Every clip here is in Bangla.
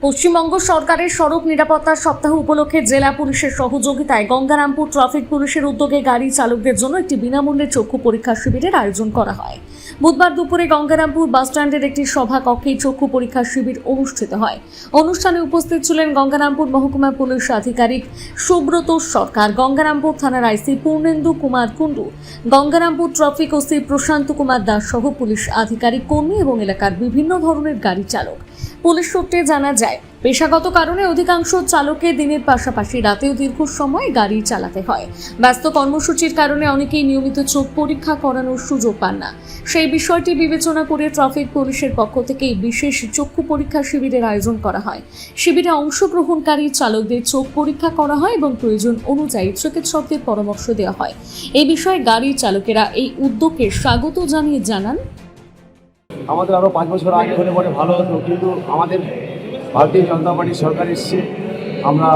পশ্চিমবঙ্গ সরকারের সড়ক নিরাপত্তা সপ্তাহ উপলক্ষে জেলা পুলিশের সহযোগিতায় গঙ্গারামপুর ট্রাফিক পুলিশের উদ্যোগে গাড়ি চালকদের জন্য একটি বিনামূল্যে চক্ষু পরীক্ষা শিবিরের আয়োজন করা হয়। বুধবার দুপুরে গঙ্গারামপুর বাসস্ট্যান্ডের একটি সভা কক্ষে চক্ষু পরীক্ষা শিবির অনুষ্ঠিত হয়। অনুষ্ঠানে উপস্থিত ছিলেন গঙ্গারামপুর মহকুমা পুলিশ আধিকারিক সুব্রত সরকার, গঙ্গারামপুর থানার আইসি পূর্ণেন্দু কুমার কুণ্ডু, গঙ্গারামপুর ট্রাফিক ওসি প্রশান্ত কুমার দাস সহ পুলিশ আধিকারিক, কর্মী এবং এলাকার বিভিন্ন ধরনের গাড়ি চালক। পুলিশ সূত্রে জানা যায়, পেশাগত কারণে অধিকাংশ চালকের দিনের পাশাপাশি রাতেও দীর্ঘ সময় গাড়ি চালাতে হয়। ব্যস্ত কর্মসূচির কারণে অনেকেই নিয়মিত চোখ পরীক্ষা করানোর সুযোগ পান না। সেই বিষয়টি বিবেচনা করে ট্রাফিক পুলিশের পক্ষ থেকে বিশেষ চক্ষু পরীক্ষা শিবিরের আয়োজন করা হয়। শিবিরে অংশগ্রহণকারী চালকদের চোখ পরীক্ষা করা হয় এবং প্রয়োজন অনুযায়ী চিকিৎসকদের পরামর্শ দেওয়া হয়। এই বিষয়ে গাড়ি চালকেরা এই উদ্যোগকে স্বাগত জানিয়ে জানান, আমাদের আরও 5 বছর আগে হলে পরে ভালো হতো, কিন্তু আমাদের ভারতীয় জনতা পার্টির সরকার এসছে, আমরা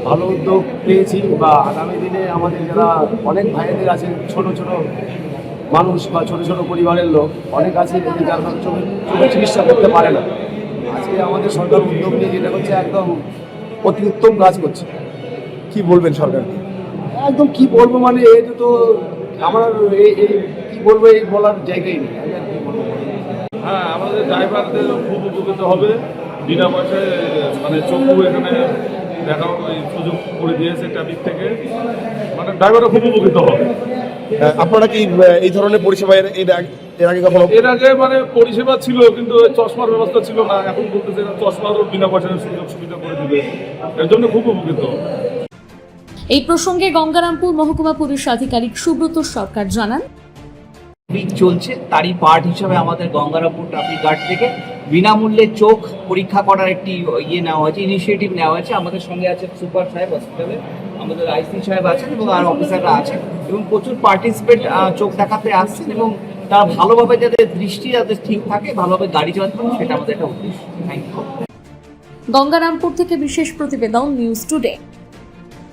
ভালো উদ্যোগ পেয়েছি। বা আগামী দিনে আমাদের যারা অনেক ভাইদের আছে, ছোট ছোট মানুষ বা ছোট ছোট পরিবারের লোক অনেক আছে, যারা চোখের চিকিৎসা করতে পারে না। আজকে আমাদের সরকার উদ্যোগ নিয়ে যেটা করছে, একদম অতি উত্তম কাজ করছে। কি বলবেন সরকারকে? একদম কি বলবো, মানে এটা তো আমার কি বলবো, এই বলার জায়গাই নেই। আমি আর কি বলবো। হ্যাঁ, আমাদের ড্রাইভারদের খুব উপকৃত হবে। বিনা পয়সায় মানে চক্ষু এখানে দেখার সুযোগ করে দিয়েছে ট্রাফিক থেকে, মানে ড্রাইভাররা খুব উপকৃত হবে। আপনারা কি এই ধরনের পরিষেবা এর আগে কখনো? এর আগে মানে পরিষেবা ছিল, কিন্তু চশমার ব্যবস্থা ছিল না। এখন বলতেছে চশমারও বিনা পয়সায় সুযোগ সুবিধা করে দিবে, এর জন্য খুব উপকৃত হবে। এই প্রসঙ্গে গঙ্গারামপুর মহকুমা পুলিশ আধিকারিক সুব্রত সরকার জানান, চলছে তারই পার্ট হিসেবে আমাদের গঙ্গারামপুর ট্রাফিক গার্ড থেকে বিনামূল্যে চোখ পরীক্ষা করার একটি নেওয়া হয়েছে, ইনিশিয়েটিভ নেওয়া হয়েছে। আমাদের সঙ্গে আছে সুপার সাহেব হসপিটালে, আমাদের আইসি সাহেব আছেন এবং আর অফিসাররা আছেন, এবং প্রচুর পার্টিসিপেট চোখ দেখাতে আসছেন এবং তারা ভালোভাবে যাদের দৃষ্টি যাদের ঠিক থাকে, ভালোভাবে গাড়ি চালাতে পারে, সেটা আমাদের একটা উদ্দেশ্য। Thank you. গঙ্গারামপুর থেকে বিশেষ প্রতিবেদন, নিউজ টুডে।